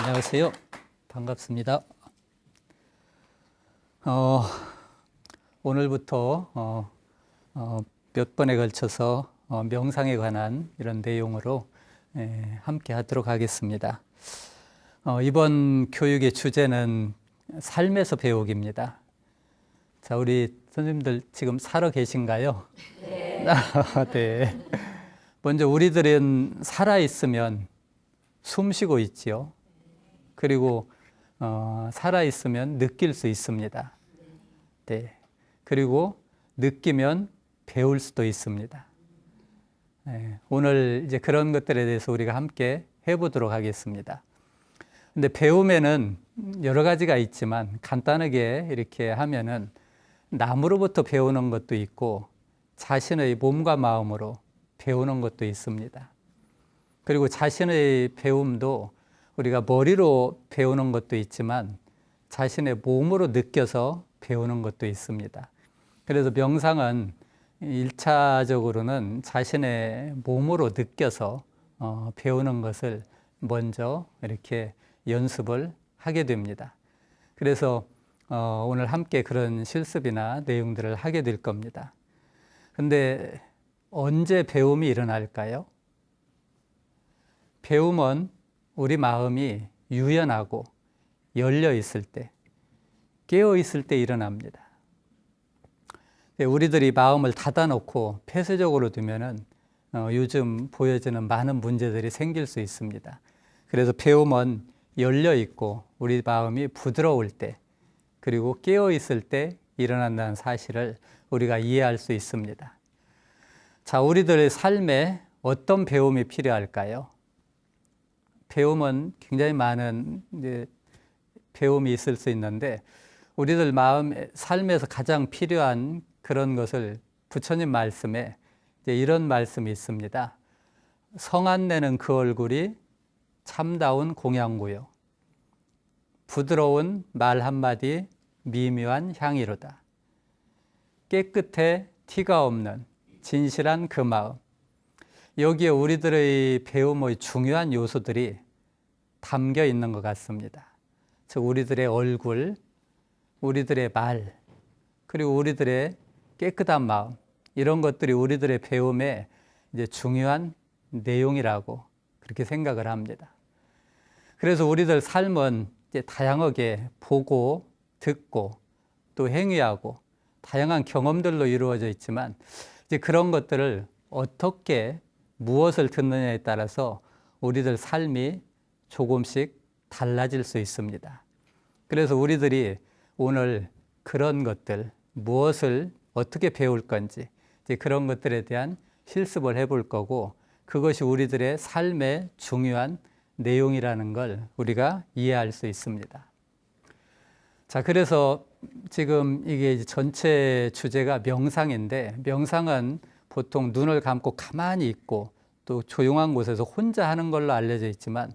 안녕하세요. 반갑습니다. 오늘부터 몇 번에 걸쳐서 명상에 관한 이런 내용으로 함께 하도록 하겠습니다. 이번 교육의 주제는 삶에서 배우기입니다. 자, 우리 선생님들 지금 살아 계신가요? 네. 네. 먼저 우리들은 살아있으면 숨 쉬고 있지요. 그리고 살아있으면 느낄 수 있습니다. 네. 그리고 느끼면 배울 수도 있습니다. 네. 오늘 이제 그런 것들에 대해서 우리가 함께 해보도록 하겠습니다. 근데 배움에는 여러 가지가 있지만 간단하게 이렇게 하면은 남으로부터 배우는 것도 있고 자신의 몸과 마음으로 배우는 것도 있습니다. 그리고 자신의 배움도 우리가 머리로 배우는 것도 있지만 자신의 몸으로 느껴서 배우는 것도 있습니다. 그래서 명상은 1차적으로는 자신의 몸으로 느껴서 배우는 것을 먼저 이렇게 연습을 하게 됩니다. 그래서 오늘 함께 그런 실습이나 내용들을 하게 될 겁니다. 근데 언제 배움이 일어날까요? 배움은 우리 마음이 유연하고 열려 있을 때, 깨어 있을 때 일어납니다. 우리들이 마음을 닫아놓고 폐쇄적으로 두면은 요즘 보여지는 많은 문제들이 생길 수 있습니다. 그래서 배움은 열려 있고 우리 마음이 부드러울 때, 그리고 깨어 있을 때 일어난다는 사실을 우리가 이해할 수 있습니다. 자, 우리들의 삶에 어떤 배움이 필요할까요? 배움은 굉장히 많은 배움이 있을 수 있는데 우리들 삶에서 가장 필요한 그런 것을 부처님 말씀에 이런 말씀이 있습니다. 성안 내는 그 얼굴이 참다운 공양구요. 부드러운 말 한마디 미묘한 향이로다. 깨끗해 티가 없는 진실한 그 마음. 여기에 우리들의 배움의 중요한 요소들이 담겨 있는 것 같습니다. 즉 우리들의 얼굴, 우리들의 말, 그리고 우리들의 깨끗한 마음, 이런 것들이 우리들의 배움의 이제 중요한 내용이라고 그렇게 생각을 합니다. 그래서 우리들 삶은 이제 다양하게 보고 듣고 또 행위하고 다양한 경험들로 이루어져 있지만 이제 그런 것들을 어떻게 무엇을 듣느냐에 따라서 우리들 삶이 조금씩 달라질 수 있습니다. 그래서 우리들이 오늘 그런 것들, 무엇을 어떻게 배울 건지 이제 그런 것들에 대한 실습을 해볼 거고 그것이 우리들의 삶의 중요한 내용이라는 걸 우리가 이해할 수 있습니다. 자, 그래서 지금 이게 전체 주제가 명상인데 명상은 보통 눈을 감고 가만히 있고 또 조용한 곳에서 혼자 하는 걸로 알려져 있지만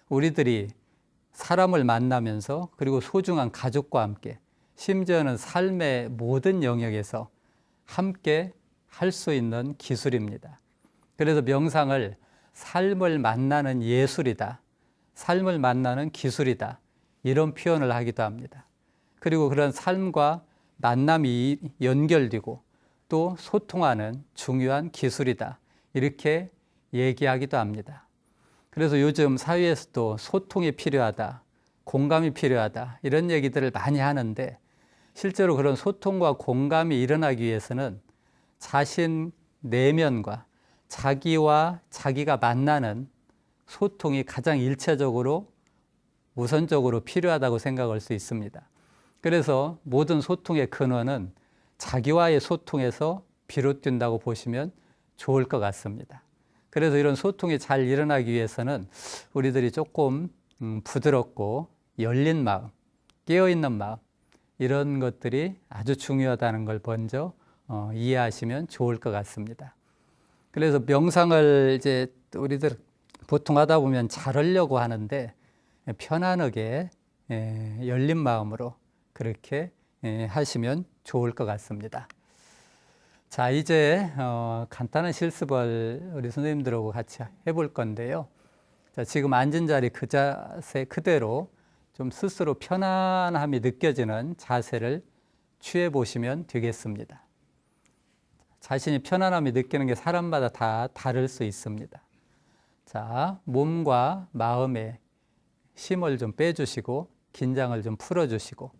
우리들이 사람을 만나면서 그리고 소중한 가족과 함께 심지어는 삶의 모든 영역에서 함께 할 수 있는 기술입니다. 그래서 명상을 삶을 만나는 예술이다, 삶을 만나는 기술이다, 이런 표현을 하기도 합니다. 그리고 그런 삶과 만남이 연결되고 또 소통하는 중요한 기술이다, 이렇게 얘기하기도 합니다. 그래서 요즘 사회에서도 소통이 필요하다, 공감이 필요하다, 이런 얘기들을 많이 하는데 실제로 그런 소통과 공감이 일어나기 위해서는 자신 내면과 자기와 자기가 만나는 소통이 가장 일차적으로 우선적으로 필요하다고 생각할 수 있습니다. 그래서 모든 소통의 근원은 자기와의 소통에서 비롯된다고 보시면 좋을 것 같습니다. 그래서 이런 소통이 잘 일어나기 위해서는 우리들이 조금 부드럽고 열린 마음, 깨어있는 마음, 이런 것들이 아주 중요하다는 걸 먼저 이해하시면 좋을 것 같습니다. 그래서 명상을 이제 우리들 보통 하다 보면 잘하려고 하는데 편안하게 열린 마음으로 그렇게 하시면 좋을 것 같습니다. 자, 이제 간단한 실습을 우리 선생님들하고 같이 해볼 건데요. 자, 지금 앉은 자리 그 자세 그대로 좀 스스로 편안함이 느껴지는 자세를 취해 보시면 되겠습니다. 자신이 편안함이 느끼는 게 사람마다 다 다를 수 있습니다. 자, 몸과 마음에 힘을 좀 빼주시고 긴장을 좀 풀어주시고,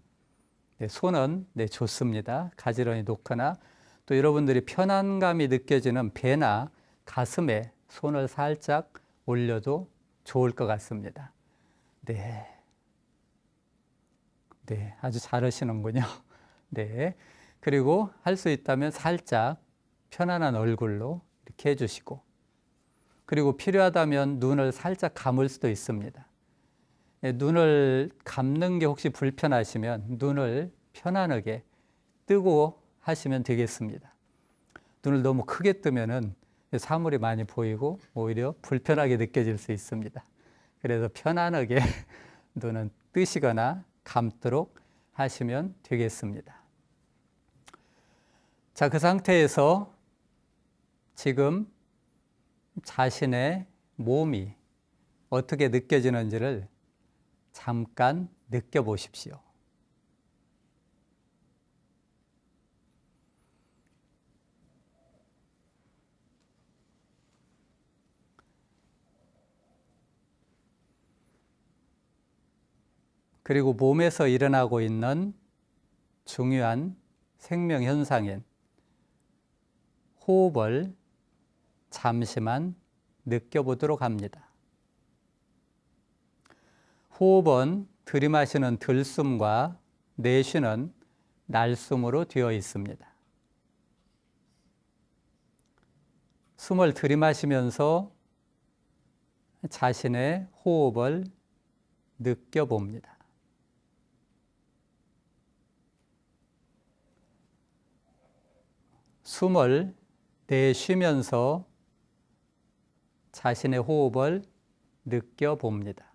네, 손은 네, 좋습니다. 가지런히 놓거나 또 여러분들이 편안감이 느껴지는 배나 가슴에 손을 살짝 올려도 좋을 것 같습니다. 네, 네, 아주 잘하시는군요. 네, 그리고 할 수 있다면 살짝 편안한 얼굴로 이렇게 해주시고, 그리고 필요하다면 눈을 살짝 감을 수도 있습니다. 눈을 감는 게 혹시 불편하시면 눈을 편안하게 뜨고 하시면 되겠습니다. 눈을 너무 크게 뜨면은 사물이 많이 보이고 오히려 불편하게 느껴질 수 있습니다. 그래서 편안하게 눈은 뜨시거나 감도록 하시면 되겠습니다. 자, 그 상태에서 지금 자신의 몸이 어떻게 느껴지는지를 잠깐 느껴보십시오. 그리고 몸에서 일어나고 있는 중요한 생명 현상인 호흡을 잠시만 느껴보도록 합니다. 호흡은 들이마시는 들숨과 내쉬는 날숨으로 되어 있습니다. 숨을 들이마시면서 자신의 호흡을 느껴봅니다. 숨을 내쉬면서 자신의 호흡을 느껴봅니다.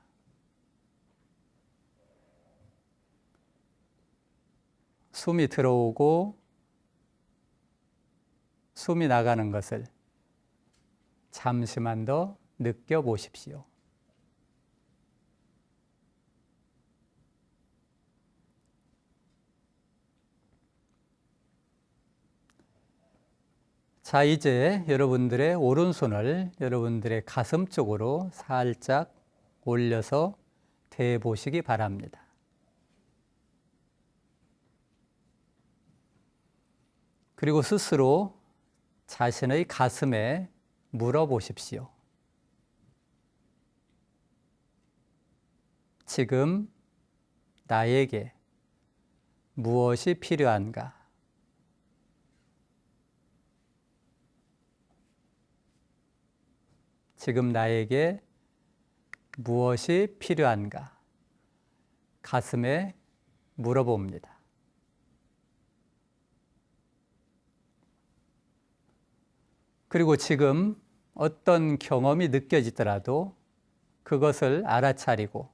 숨이 들어오고 숨이 나가는 것을 잠시만 더 느껴보십시오. 자, 이제 여러분들의 오른손을 여러분들의 가슴 쪽으로 살짝 올려서 대보시기 바랍니다. 그리고 스스로 자신의 가슴에 물어보십시오. 지금 나에게 무엇이 필요한가? 지금 나에게 무엇이 필요한가? 가슴에 물어봅니다. 그리고 지금 어떤 경험이 느껴지더라도 그것을 알아차리고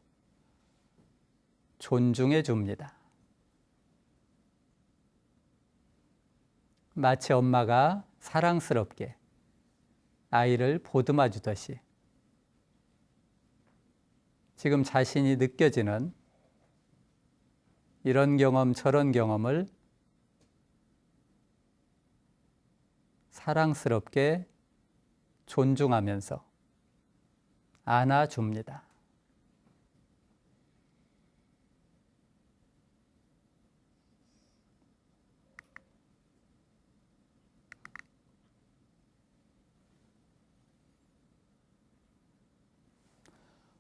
존중해 줍니다. 마치 엄마가 사랑스럽게 아이를 보듬어 주듯이 지금 자신이 느껴지는 이런 경험 저런 경험을 사랑스럽게 존중하면서 안아줍니다.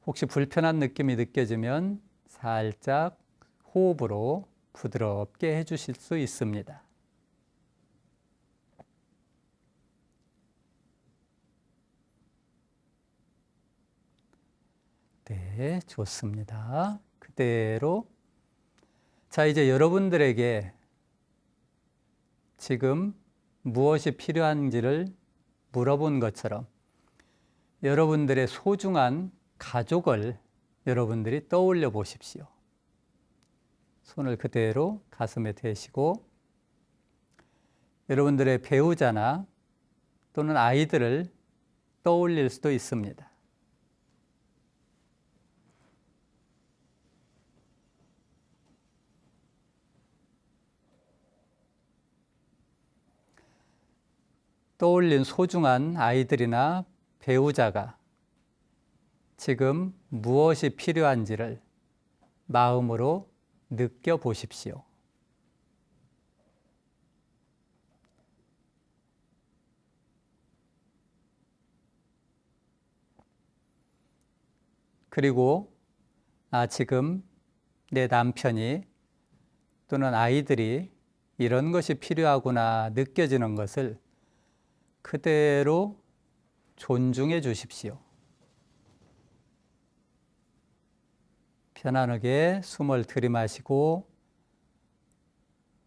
혹시 불편한 느낌이 느껴지면 살짝 호흡으로 부드럽게 해주실 수 있습니다. 네, 좋습니다. 그대로. 자, 이제 여러분들에게 지금 무엇이 필요한지를 물어본 것처럼 여러분들의 소중한 가족을 여러분들이 떠올려 보십시오. 손을 그대로 가슴에 대시고 여러분들의 배우자나 또는 아이들을 떠올릴 수도 있습니다. 떠올린 소중한 아이들이나 배우자가 지금 무엇이 필요한지를 마음으로 느껴보십시오. 그리고 지금 내 남편이 또는 아이들이 이런 것이 필요하구나 느껴지는 것을 그대로 존중해 주십시오. 편안하게 숨을 들이마시고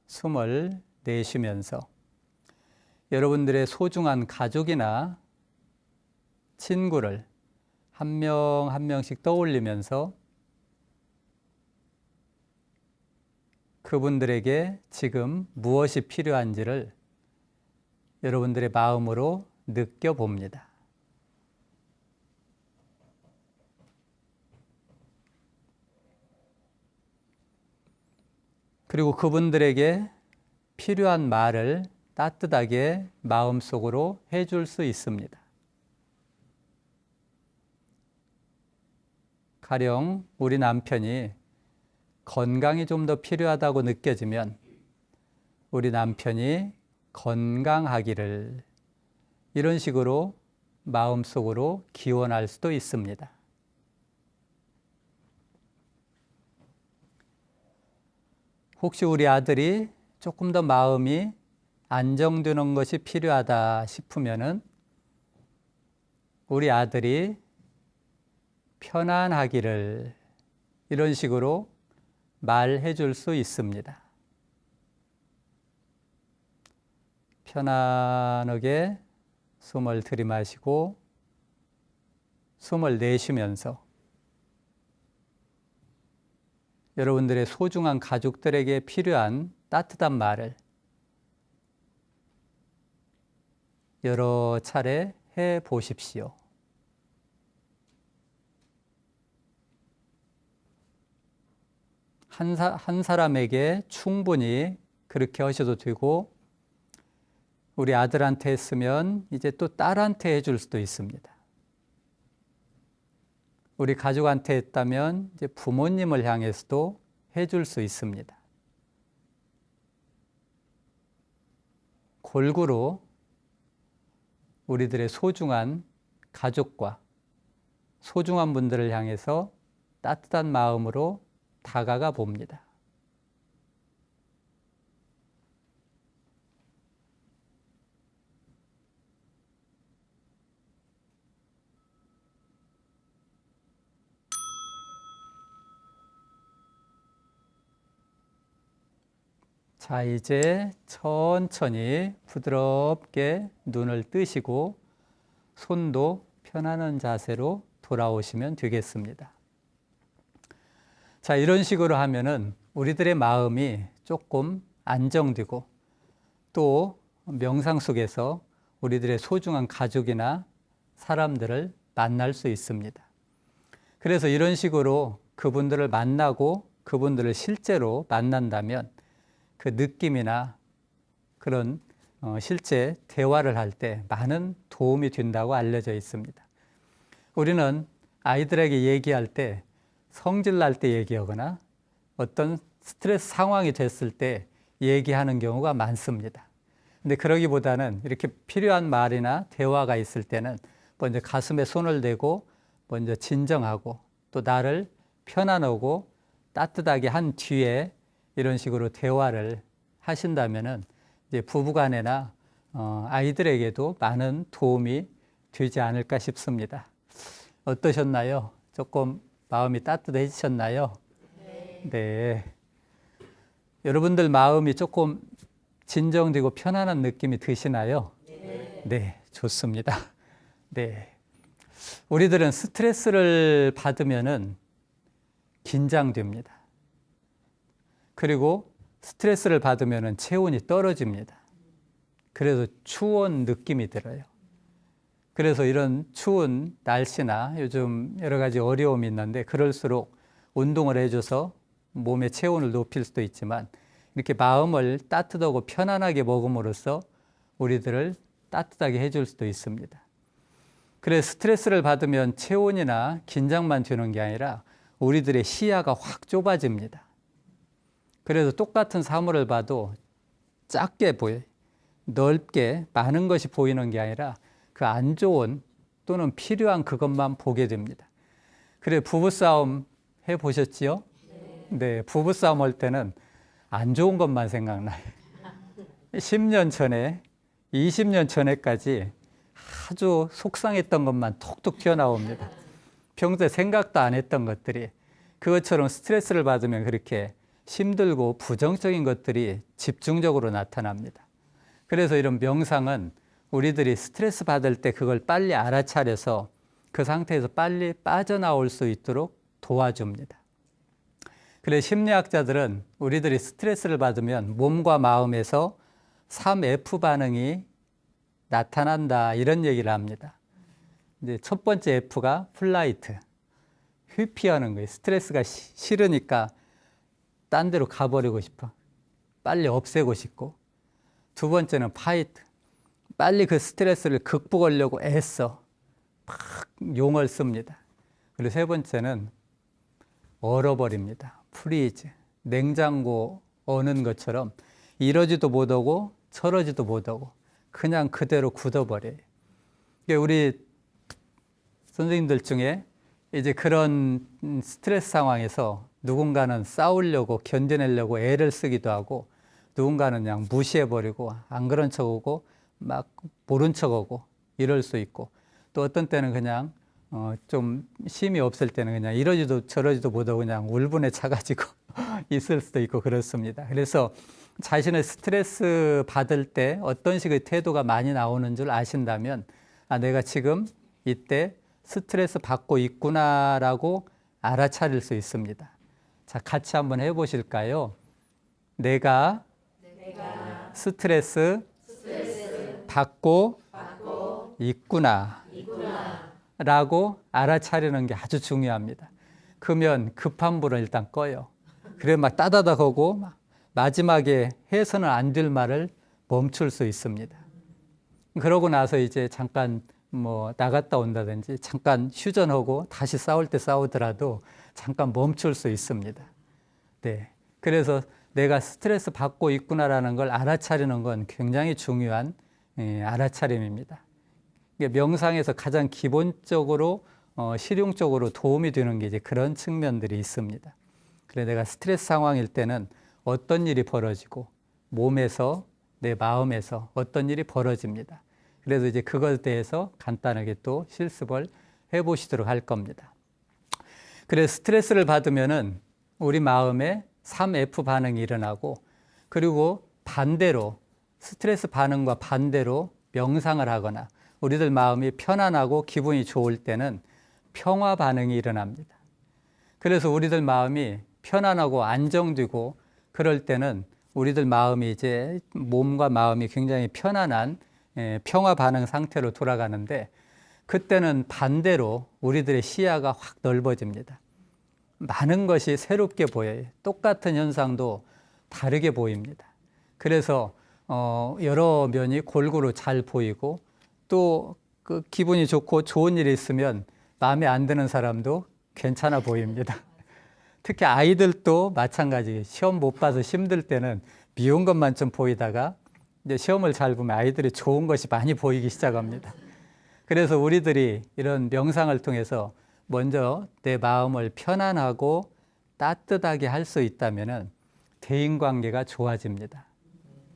숨을 내쉬면서 여러분들의 소중한 가족이나 친구를 한 명 한 명씩 떠올리면서 그분들에게 지금 무엇이 필요한지를 여러분들의 마음으로 느껴봅니다. 그리고 그분들에게 필요한 말을 따뜻하게 마음속으로 해줄 수 있습니다. 가령 우리 남편이 건강이 좀 더 필요하다고 느껴지면 우리 남편이 건강하기를 이런 식으로 마음속으로 기원할 수도 있습니다. 혹시 우리 아들이 조금 더 마음이 안정되는 것이 필요하다 싶으면은 우리 아들이 편안하기를 이런 식으로 말해 줄 수 있습니다. 편안하게 숨을 들이마시고 숨을 내쉬면서 여러분들의 소중한 가족들에게 필요한 따뜻한 말을 여러 차례 해 보십시오. 한 사람에게 충분히 그렇게 하셔도 되고 우리 아들한테 했으면 이제 또 딸한테 해줄 수도 있습니다. 우리 가족한테 했다면 이제 부모님을 향해서도 해줄 수 있습니다. 골고루 우리들의 소중한 가족과 소중한 분들을 향해서 따뜻한 마음으로 다가가 봅니다. 자, 이제 천천히 부드럽게 눈을 뜨시고 손도 편안한 자세로 돌아오시면 되겠습니다. 자, 이런 식으로 하면은 우리들의 마음이 조금 안정되고 또 명상 속에서 우리들의 소중한 가족이나 사람들을 만날 수 있습니다. 그래서 이런 식으로 그분들을 만나고 그분들을 실제로 만난다면 그 느낌이나 그런 실제 대화를 할 때 많은 도움이 된다고 알려져 있습니다. 우리는 아이들에게 얘기할 때 성질 날 때 얘기하거나 어떤 스트레스 상황이 됐을 때 얘기하는 경우가 많습니다. 근데 그러기보다는 이렇게 필요한 말이나 대화가 있을 때는 먼저 가슴에 손을 대고 먼저 진정하고 또 나를 편안하고 따뜻하게 한 뒤에 이런 식으로 대화를 하신다면은 이제 부부간에나 아이들에게도 많은 도움이 되지 않을까 싶습니다. 어떠셨나요? 조금 마음이 따뜻해지셨나요? 네. 여러분들 마음이 조금 진정되고 편안한 느낌이 드시나요? 네, 좋습니다. 네. 우리들은 스트레스를 받으면은 긴장됩니다. 그리고 스트레스를 받으면은 체온이 떨어집니다. 그래서 추운 느낌이 들어요. 그래서 이런 추운 날씨나 요즘 여러 가지 어려움이 있는데 그럴수록 운동을 해줘서 몸의 체온을 높일 수도 있지만 이렇게 마음을 따뜻하고 편안하게 먹음으로써 우리들을 따뜻하게 해줄 수도 있습니다. 그래서 스트레스를 받으면 체온이나 긴장만 되는 게 아니라 우리들의 시야가 확 좁아집니다. 그래서 똑같은 사물을 봐도 작게 보여요. 넓게 많은 것이 보이는 게 아니라 그 안 좋은 또는 필요한 그것만 보게 됩니다. 그래 부부싸움 해보셨지요? 네, 부부싸움 할 때는 안 좋은 것만 생각나요. 10년 전에, 20년 전에까지 아주 속상했던 것만 톡톡 튀어나옵니다. 평소에 생각도 안 했던 것들이 그것처럼 스트레스를 받으면 그렇게 힘들고 부정적인 것들이 집중적으로 나타납니다. 그래서 이런 명상은 우리들이 스트레스 받을 때 그걸 빨리 알아차려서 그 상태에서 빨리 빠져나올 수 있도록 도와줍니다. 그래서 심리학자들은 우리들이 스트레스를 받으면 몸과 마음에서 3F 반응이 나타난다 이런 얘기를 합니다. 이제 첫 번째 F가 플라이트, 회피하는 거예요. 스트레스가 싫으니까 딴 데로 가버리고 싶어. 빨리 없애고 싶고. 두 번째는 파이트, 빨리 그 스트레스를 극복하려고 애써 막 용을 씁니다. 그리고 세 번째는 얼어버립니다. 프리즈, 냉장고 어는 것처럼 이러지도 못하고 저러지도 못하고 그냥 그대로 굳어버려요. 우리 선생님들 중에 이제 그런 스트레스 상황에서 누군가는 싸우려고 견뎌내려고 애를 쓰기도 하고 누군가는 그냥 무시해버리고 안 그런 척하고 막 모른 척하고 이럴 수 있고 또 어떤 때는 그냥 좀 힘이 없을 때는 그냥 이러지도 저러지도 못하고 그냥 울분에 차가지고 있을 수도 있고 그렇습니다. 그래서 자신의 스트레스 받을 때 어떤 식의 태도가 많이 나오는 줄 아신다면 아, 내가 지금 이때 스트레스 받고 있구나라고 알아차릴 수 있습니다. 자, 같이 한번 해보실까요? 내가 스트레스 받고 있구나 라고 알아차리는 게 아주 중요합니다. 그러면 급한 불은 일단 꺼요. 그래 막 따다닥 하고 마지막에 해서는 안 될 말을 멈출 수 있습니다. 그러고 나서 이제 잠깐 뭐 나갔다 온다든지 잠깐 휴전하고 다시 싸울 때 싸우더라도 잠깐 멈출 수 있습니다. 네. 그래서 내가 스트레스 받고 있구나라는 걸 알아차리는 건 굉장히 중요한 알아차림입니다. 명상에서 가장 기본적으로 실용적으로 도움이 되는 게 이제 그런 측면들이 있습니다. 그래 내가 스트레스 상황일 때는 어떤 일이 벌어지고 몸에서 내 마음에서 어떤 일이 벌어집니다. 그래서 이제 그것에 대해서 간단하게 또 실습을 해보시도록 할 겁니다. 그래서 스트레스를 받으면은 우리 마음에 3F 반응이 일어나고 그리고 반대로 스트레스 반응과 반대로 명상을 하거나 우리들 마음이 편안하고 기분이 좋을 때는 평화 반응이 일어납니다. 그래서 우리들 마음이 편안하고 안정되고 그럴 때는 우리들 마음이 이제 몸과 마음이 굉장히 편안한 평화 반응 상태로 돌아가는데 그때는 반대로 우리들의 시야가 확 넓어집니다. 많은 것이 새롭게 보여요. 똑같은 현상도 다르게 보입니다. 그래서 여러 면이 골고루 잘 보이고 또 그 기분이 좋고 좋은 일이 있으면 마음에 안 드는 사람도 괜찮아 보입니다. 특히 아이들도 마찬가지. 시험 못 봐서 힘들 때는 미운 것만 좀 보이다가 이제 시험을 잘 보면 아이들이 좋은 것이 많이 보이기 시작합니다. 그래서 우리들이 이런 명상을 통해서 먼저 내 마음을 편안하고 따뜻하게 할 수 있다면 대인관계가 좋아집니다.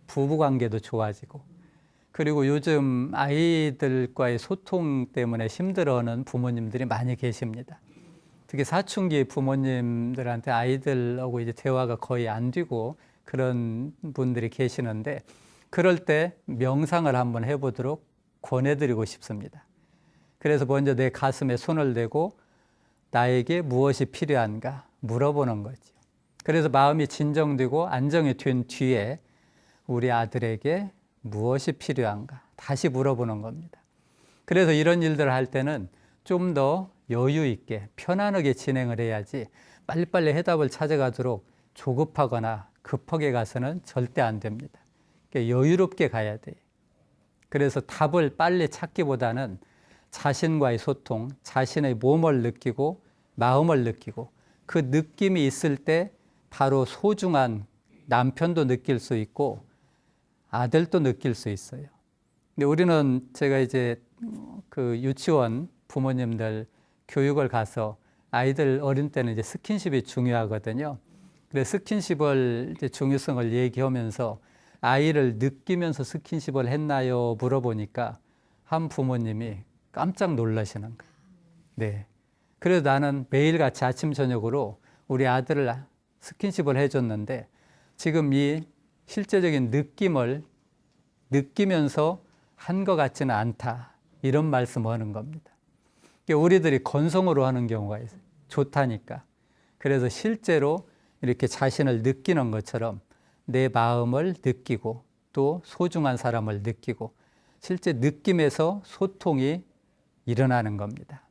부부관계도 좋아지고 그리고 요즘 아이들과의 소통 때문에 힘들어하는 부모님들이 많이 계십니다. 특히 사춘기 부모님들한테 아이들하고 이제 대화가 거의 안 되고 그런 분들이 계시는데 그럴 때 명상을 한번 해보도록 권해드리고 싶습니다. 그래서 먼저 내 가슴에 손을 대고 나에게 무엇이 필요한가 물어보는 거죠. 그래서 마음이 진정되고 안정이 된 뒤에 우리 아들에게 무엇이 필요한가 다시 물어보는 겁니다. 그래서 이런 일들을 할 때는 좀 더 여유 있게 편안하게 진행을 해야지 빨리빨리 해답을 찾아가도록 조급하거나 급하게 가서는 절대 안 됩니다. 여유롭게 가야 돼요. 그래서 답을 빨리 찾기보다는 자신과의 소통, 자신의 몸을 느끼고 마음을 느끼고 그 느낌이 있을 때 바로 소중한 남편도 느낄 수 있고 아들도 느낄 수 있어요. 근데 우리는 제가 이제 그 유치원 부모님들 교육을 가서 아이들 어린 때는 이제 스킨십이 중요하거든요. 그래서 스킨십을 이제 중요성을 얘기하면서 아이를 느끼면서 스킨십을 했나요? 물어보니까 한 부모님이 깜짝 놀라시는 거예요. 네. 그래서 나는 매일같이 아침 저녁으로 우리 아들을 스킨십을 해줬는데 지금 이 실제적인 느낌을 느끼면서 한 것 같지는 않다. 이런 말씀을 하는 겁니다. 우리들이 건성으로 하는 경우가 있어요. 좋다니까. 그래서 실제로 이렇게 자신을 느끼는 것처럼 내 마음을 느끼고 또 소중한 사람을 느끼고 실제 느낌에서 소통이 일어나는 겁니다.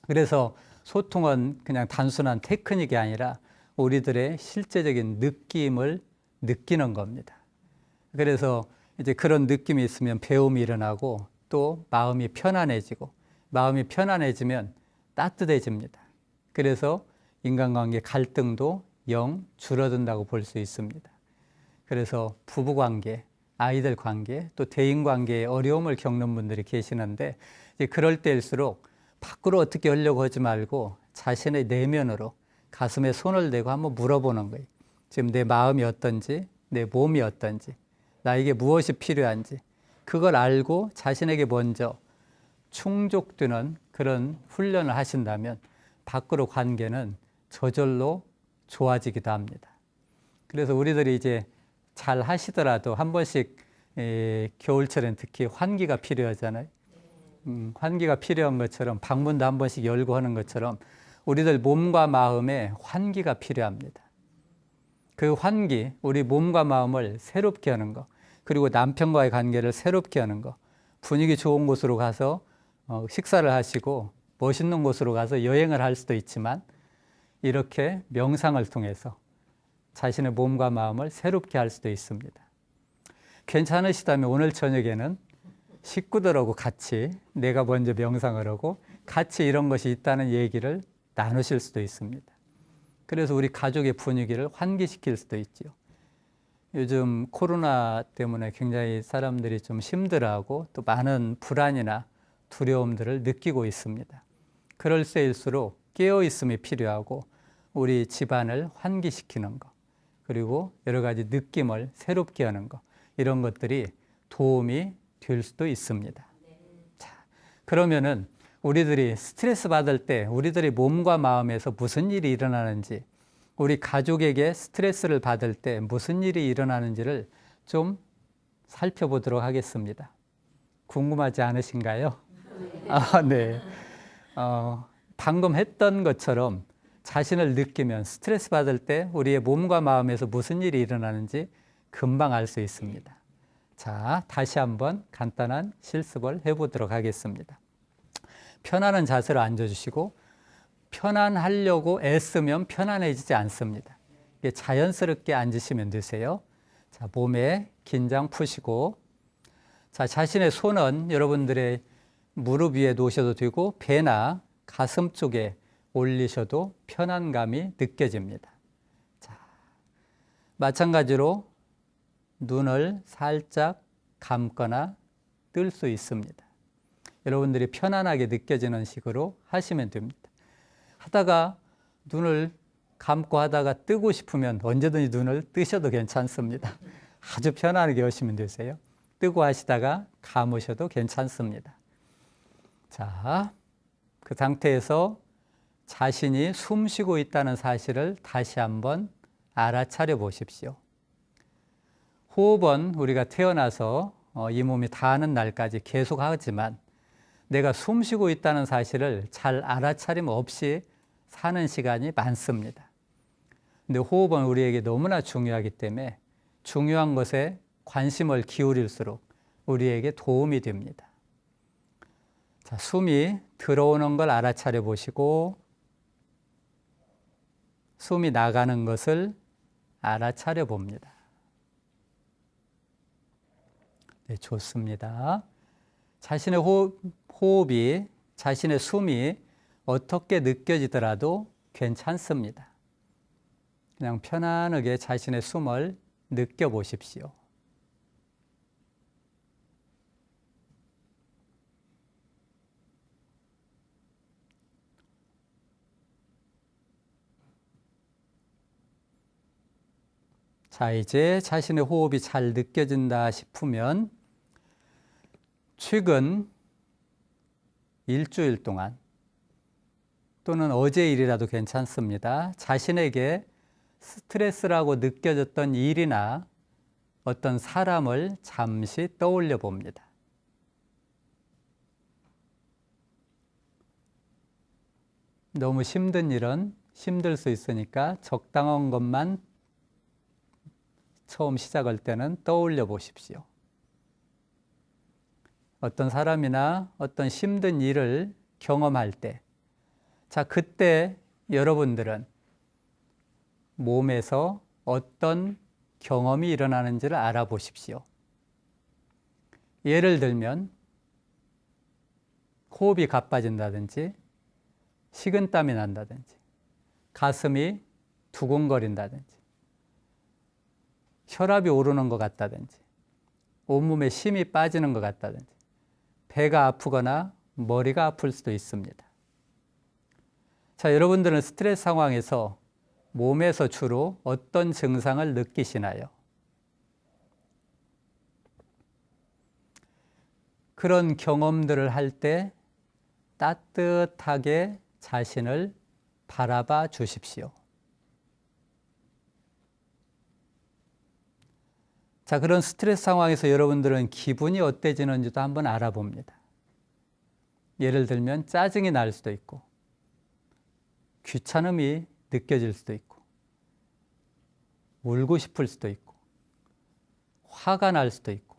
그래서 소통은 그냥 단순한 테크닉이 아니라 우리들의 실제적인 느낌을 느끼는 겁니다. 그래서 이제 그런 느낌이 있으면 배움이 일어나고 또 마음이 편안해지고 마음이 편안해지면 따뜻해집니다. 그래서 인간관계 갈등도 영 줄어든다고 볼 수 있습니다. 그래서 부부관계, 아이들 관계, 또 대인관계에 어려움을 겪는 분들이 계시는데 이제 그럴 때일수록 밖으로 어떻게 하려고 하지 말고 자신의 내면으로 가슴에 손을 대고 한번 물어보는 거예요. 지금 내 마음이 어떤지, 내 몸이 어떤지, 나에게 무엇이 필요한지 그걸 알고 자신에게 먼저 충족되는 그런 훈련을 하신다면 밖으로 관계는 저절로 좋아지기도 합니다. 그래서 우리들이 이제 잘 하시더라도 한 번씩 겨울철엔 특히 환기가 필요하잖아요. 환기가 필요한 것처럼 방문도 한 번씩 열고 하는 것처럼 우리들 몸과 마음에 환기가 필요합니다. 그 환기, 우리 몸과 마음을 새롭게 하는 거, 그리고 남편과의 관계를 새롭게 하는 거, 분위기 좋은 곳으로 가서 식사를 하시고 멋있는 곳으로 가서 여행을 할 수도 있지만 이렇게 명상을 통해서 자신의 몸과 마음을 새롭게 할 수도 있습니다. 괜찮으시다면 오늘 저녁에는 식구들하고 같이 내가 먼저 명상을 하고 같이 이런 것이 있다는 얘기를 나누실 수도 있습니다. 그래서 우리 가족의 분위기를 환기시킬 수도 있죠. 요즘 코로나 때문에 굉장히 사람들이 좀 힘들어하고 또 많은 불안이나 두려움들을 느끼고 있습니다. 그럴 때일수록 깨어있음이 필요하고 우리 집안을 환기시키는 것, 그리고 여러 가지 느낌을 새롭게 하는 것, 이런 것들이 도움이 될 수도 있습니다. 자, 그러면은 우리들이 스트레스 받을 때 우리들의 몸과 마음에서 무슨 일이 일어나는지, 우리 가족에게 스트레스를 받을 때 무슨 일이 일어나는지를 좀 살펴보도록 하겠습니다. 궁금하지 않으신가요? 네. 방금 했던 것처럼 자신을 느끼면 스트레스 받을 때 우리의 몸과 마음에서 무슨 일이 일어나는지 금방 알 수 있습니다. 자, 다시 한번 간단한 실습을 해보도록 하겠습니다. 편안한 자세로 앉아주시고 편안하려고 애쓰면 편안해지지 않습니다. 자연스럽게 앉으시면 되세요. 자, 몸에 긴장 푸시고, 자, 자신의 손은 여러분들의 무릎 위에 놓으셔도 되고 배나 가슴 쪽에 올리셔도 편안감이 느껴집니다. 자, 마찬가지로 눈을 살짝 감거나 뜰 수 있습니다. 여러분들이 편안하게 느껴지는 식으로 하시면 됩니다. 하다가 눈을 감고 하다가 뜨고 싶으면 언제든지 눈을 뜨셔도 괜찮습니다. 아주 편안하게 하시면 되세요. 뜨고 하시다가 감으셔도 괜찮습니다. 자, 그 상태에서 자신이 숨 쉬고 있다는 사실을 다시 한번 알아차려 보십시오. 호흡은 우리가 태어나서 이 몸이 다하는 날까지 계속 하지만 내가 숨 쉬고 있다는 사실을 잘 알아차림 없이 사는 시간이 많습니다. 근데 호흡은 우리에게 너무나 중요하기 때문에 중요한 것에 관심을 기울일수록 우리에게 도움이 됩니다. 자, 숨이 들어오는 걸 알아차려 보시고 숨이 나가는 것을 알아차려 봅니다. 네, 좋습니다. 자신의 호흡이, 자신의 숨이 어떻게 느껴지더라도 괜찮습니다. 그냥 편안하게 자신의 숨을 느껴보십시오. 자, 이제 자신의 호흡이 잘 느껴진다 싶으면 최근 일주일 동안 또는 어제 일이라도 괜찮습니다. 자신에게 스트레스라고 느껴졌던 일이나 어떤 사람을 잠시 떠올려 봅니다. 너무 힘든 일은 힘들 수 있으니까 적당한 것만 처음 시작할 때는 떠올려 보십시오. 어떤 사람이나 어떤 힘든 일을 경험할 때, 자, 그때 여러분들은 몸에서 어떤 경험이 일어나는지를 알아보십시오. 예를 들면 호흡이 가빠진다든지 식은땀이 난다든지 가슴이 두근거린다든지 혈압이 오르는 것 같다든지 온몸에 힘이 빠지는 것 같다든지 배가 아프거나 머리가 아플 수도 있습니다. 자, 여러분들은 스트레스 상황에서 몸에서 주로 어떤 증상을 느끼시나요? 그런 경험들을 할 때 따뜻하게 자신을 바라봐 주십시오. 자, 그런 스트레스 상황에서 여러분들은 기분이 어때지는지도 한번 알아봅니다. 예를 들면 짜증이 날 수도 있고 귀찮음이 느껴질 수도 있고 울고 싶을 수도 있고 화가 날 수도 있고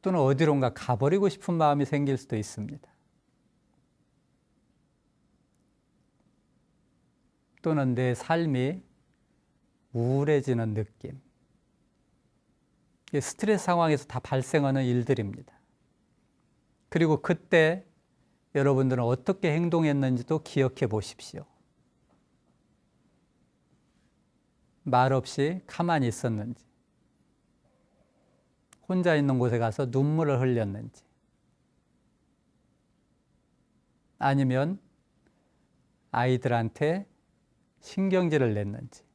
또는 어디론가 가버리고 싶은 마음이 생길 수도 있습니다. 또는 내 삶이 우울해지는 느낌. 이게 스트레스 상황에서 다 발생하는 일들입니다. 그리고 그때 여러분들은 어떻게 행동했는지도 기억해 보십시오. 말없이 가만히 있었는지, 혼자 있는 곳에 가서 눈물을 흘렸는지, 아니면 아이들한테 신경질을 냈는지.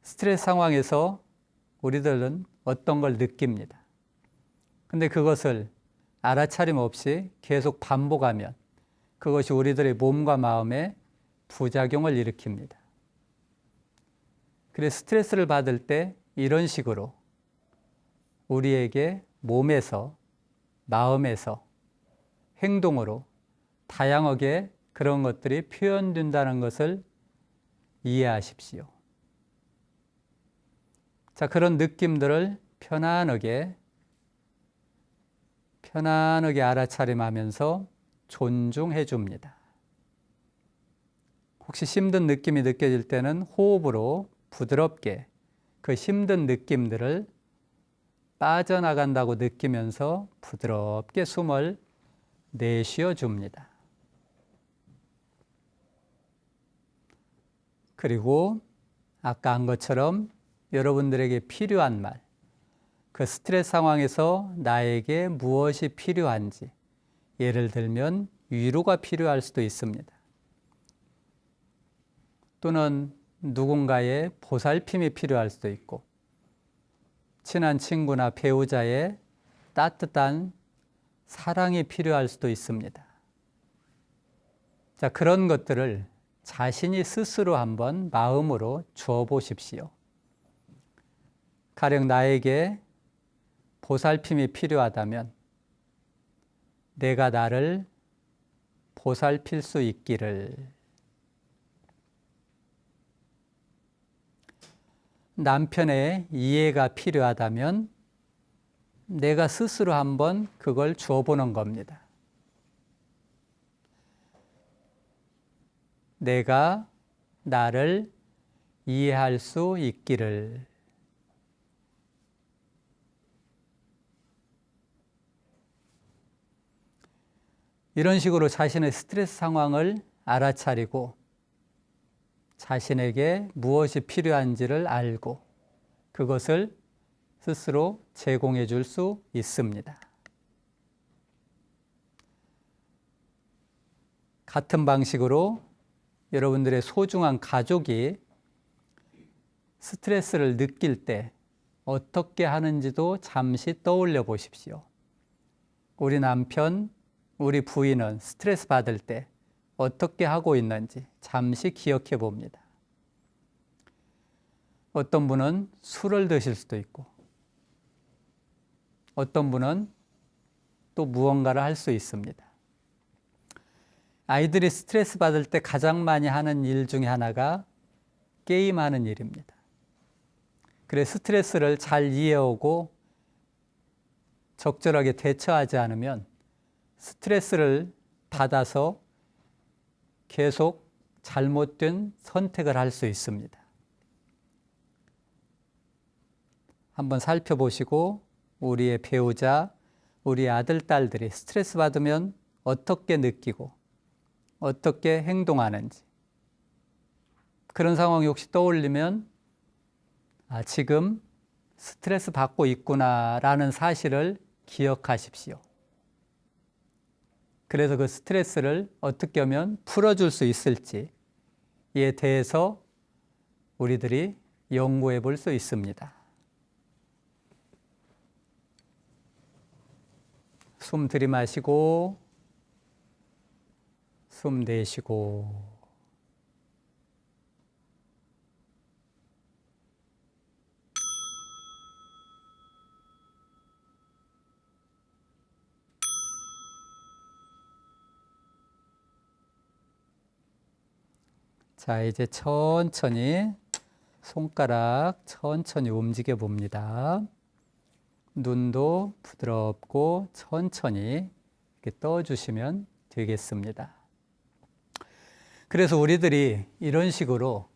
스트레스 상황에서 우리들은 어떤 걸 느낍니다. 근데 그것을 알아차림 없이 계속 반복하면 그것이 우리들의 몸과 마음에 부작용을 일으킵니다. 그래서 스트레스를 받을 때 이런 식으로 우리에게 몸에서, 마음에서, 행동으로 다양하게 그런 것들이 표현된다는 것을 이해하십시오. 자, 그런 느낌들을 편안하게 알아차림하면서 존중해 줍니다. 혹시 힘든 느낌이 느껴질 때는 호흡으로 부드럽게 그 힘든 느낌들을 빠져나간다고 느끼면서 부드럽게 숨을 내쉬어 줍니다. 그리고 아까 한 것처럼 여러분들에게 필요한 말, 그 스트레스 상황에서 나에게 무엇이 필요한지, 예를 들면 위로가 필요할 수도 있습니다. 또는 누군가의 보살핌이 필요할 수도 있고, 친한 친구나 배우자의 따뜻한 사랑이 필요할 수도 있습니다. 자, 그런 것들을 자신이 스스로 한번 마음으로 주어 보십시오. 가령 나에게 보살핌이 필요하다면 내가 나를 보살필 수 있기를. 남편의 이해가 필요하다면 내가 스스로 한번 그걸 주어보는 겁니다. 내가 나를 이해할 수 있기를. 이런 식으로 자신의 스트레스 상황을 알아차리고 자신에게 무엇이 필요한지를 알고 그것을 스스로 제공해 줄 수 있습니다. 같은 방식으로 여러분들의 소중한 가족이 스트레스를 느낄 때 어떻게 하는지도 잠시 떠올려 보십시오. 우리 남편, 우리 부인은 스트레스 받을 때 어떻게 하고 있는지 잠시 기억해 봅니다. 어떤 분은 술을 드실 수도 있고 어떤 분은 또 무언가를 할 수 있습니다. 아이들이 스트레스 받을 때 가장 많이 하는 일 중에 하나가 게임하는 일입니다. 그래서 스트레스를 잘 이해하고 적절하게 대처하지 않으면 스트레스를 받아서 계속 잘못된 선택을 할 수 있습니다. 한번 살펴보시고 우리의 배우자, 우리 아들, 딸들이 스트레스 받으면 어떻게 느끼고 어떻게 행동하는지 그런 상황이 혹시 떠올리면 지금 스트레스 받고 있구나라는 사실을 기억하십시오. 그래서 그 스트레스를 어떻게 하면 풀어줄 수 있을지에 대해서 우리들이 연구해 볼 수 있습니다. 숨 들이마시고 숨 내쉬고 자, 이제 천천히 손가락 천천히 움직여 봅니다. 눈도 부드럽고 천천히 이렇게 떠주시면 되겠습니다. 그래서 우리들이 이런 식으로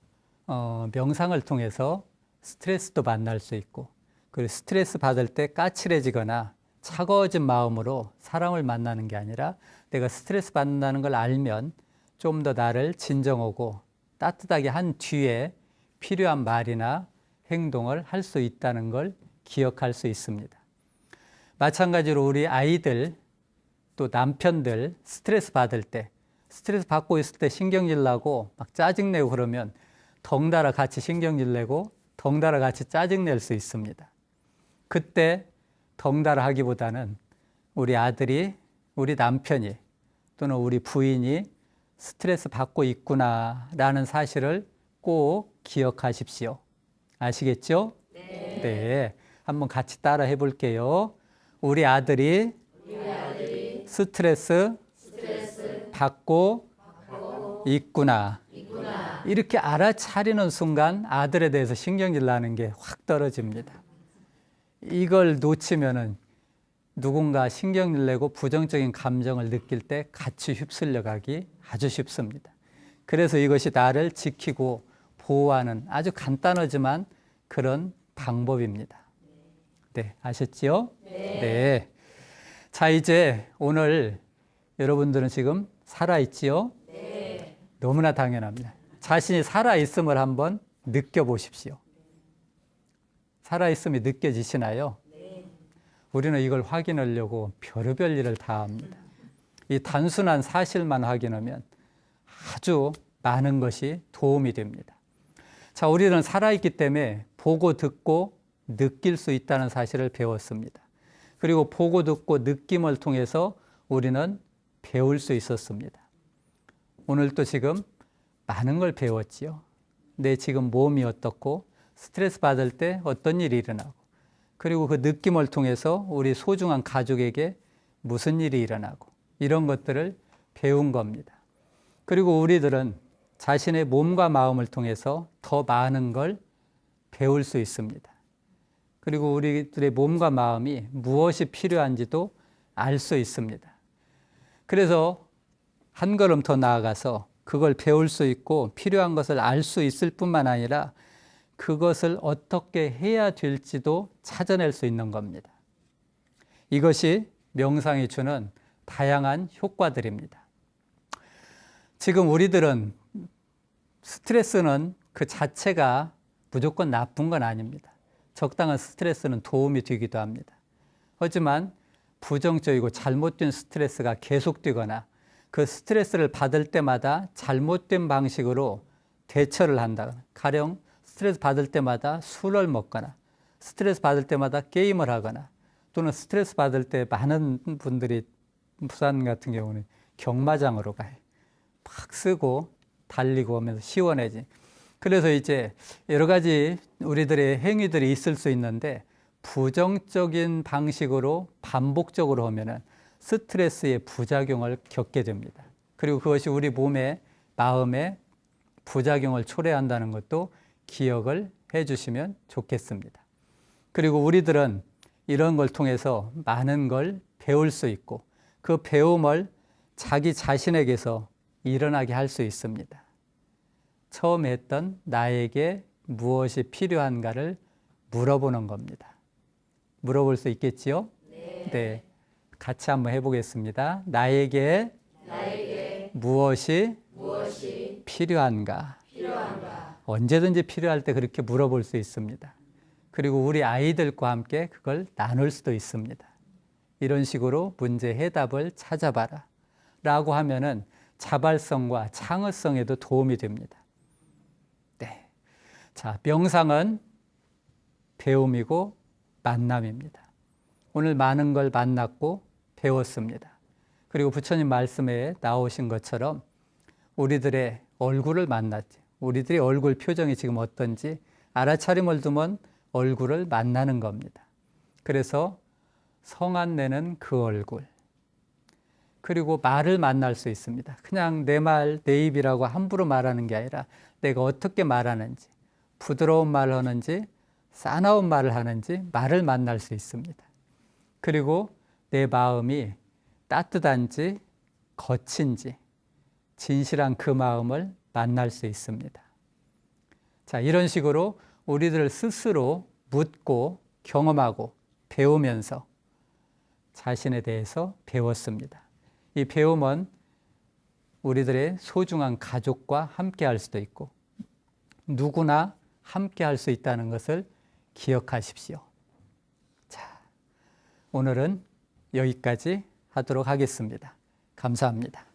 명상을 통해서 스트레스도 만날 수 있고 그리고 스트레스 받을 때 까칠해지거나 차가워진 마음으로 사람을 만나는 게 아니라 내가 스트레스 받는다는 걸 알면 좀 더 나를 진정하고 따뜻하게 한 뒤에 필요한 말이나 행동을 할 수 있다는 걸 기억할 수 있습니다. 마찬가지로 우리 아이들 또 남편들 스트레스 받을 때 스트레스 받고 있을 때 신경질 나고 막 짜증내고 그러면 덩달아 같이 신경질 내고 덩달아 같이 짜증낼 수 있습니다. 그때 덩달아 하기보다는 우리 아들이 우리 남편이 또는 우리 부인이 스트레스 받고 있구나라는 사실을 꼭 기억하십시오. 아시겠죠? 네. 한번 같이 따라 해볼게요. 우리 아들이 스트레스 받고 있구나. 이렇게 알아차리는 순간 아들에 대해서 신경질 나는 게 확 떨어집니다. 이걸 놓치면은 누군가 신경질 내고 부정적인 감정을 느낄 때 같이 휩쓸려 가기 아주 쉽습니다. 그래서 이것이 나를 지키고 보호하는 아주 간단하지만 그런 방법입니다. 네, 아셨지요? 네. 자, 이제 오늘 여러분들은 지금 살아있지요? 네. 너무나 당연합니다. 자신이 살아있음을 한번 느껴보십시오. 살아있음이 느껴지시나요? 네. 우리는 이걸 확인하려고 별의별 일을 다 합니다. 이 단순한 사실만 확인하면 아주 많은 것이 도움이 됩니다. 자, 우리는 살아있기 때문에 보고 듣고 느낄 수 있다는 사실을 배웠습니다. 그리고 보고 듣고 느낌을 통해서 우리는 배울 수 있었습니다. 오늘 또 지금 많은 걸 배웠지요. 내 지금 몸이 어떻고 스트레스 받을 때 어떤 일이 일어나고 그리고 그 느낌을 통해서 우리 소중한 가족에게 무슨 일이 일어나고 이런 것들을 배운 겁니다. 그리고 우리들은 자신의 몸과 마음을 통해서 더 많은 걸 배울 수 있습니다. 그리고 우리들의 몸과 마음이 무엇이 필요한지도 알 수 있습니다. 그래서 한 걸음 더 나아가서 그걸 배울 수 있고 필요한 것을 알 수 있을 뿐만 아니라 그것을 어떻게 해야 될지도 찾아낼 수 있는 겁니다. 이것이 명상이 주는 다양한 효과들입니다. 지금 우리들은 스트레스는 그 자체가 무조건 나쁜 건 아닙니다. 적당한 스트레스는 도움이 되기도 합니다. 하지만 부정적이고 잘못된 스트레스가 계속되거나 그 스트레스를 받을 때마다 잘못된 방식으로 대처를 한다거나, 가령 스트레스 받을 때마다 술을 먹거나 스트레스 받을 때마다 게임을 하거나, 또는 스트레스 받을 때 많은 분들이 부산 같은 경우는 경마장으로 가요. 막 쓰고 달리고 하면서 시원해지. 그래서 이제 여러 가지 우리들의 행위들이 있을 수 있는데, 부정적인 방식으로 반복적으로 하면은 스트레스의 부작용을 겪게 됩니다. 그리고 그것이 우리 몸에, 마음에 부작용을 초래한다는 것도 기억을 해 주시면 좋겠습니다. 그리고 우리들은 이런 걸 통해서 많은 걸 배울 수 있고, 그 배움을 자기 자신에게서 일어나게 할 수 있습니다. 처음 했던 나에게 무엇이 필요한가를 물어보는 겁니다. 물어볼 수 있겠지요? 네. 같이 한번 해보겠습니다. 나에게 무엇이 필요한가? 언제든지 필요할 때 그렇게 물어볼 수 있습니다. 그리고 우리 아이들과 함께 그걸 나눌 수도 있습니다. 이런 식으로 문제 해답을 찾아봐라 라고 하면은 자발성과 창의성에도 도움이 됩니다. 네. 자, 명상은 배움이고 만남입니다. 오늘 많은 걸 만났고 배웠습니다. 그리고 부처님 말씀에 나오신 것처럼 우리들의 얼굴을 만났지. 우리들의 얼굴 표정이 지금 어떤지 알아차림을 두면 얼굴을 만나는 겁니다. 그래서 성안내는 그 얼굴. 그리고 말을 만날 수 있습니다. 그냥 내 말, 내 입이라고 함부로 말하는 게 아니라 내가 어떻게 말하는지, 부드러운 말을 하는지, 싸나운 말을 하는지 말을 만날 수 있습니다. 그리고 내 마음이 따뜻한지 거친지 진실한 그 마음을 만날 수 있습니다. 자, 이런 식으로 우리들 스스로 묻고 경험하고 배우면서 자신에 대해서 배웠습니다. 이 배움은 우리들의 소중한 가족과 함께 할 수도 있고 누구나 함께 할 수 있다는 것을 기억하십시오. 자, 오늘은 여기까지 하도록 하겠습니다. 감사합니다.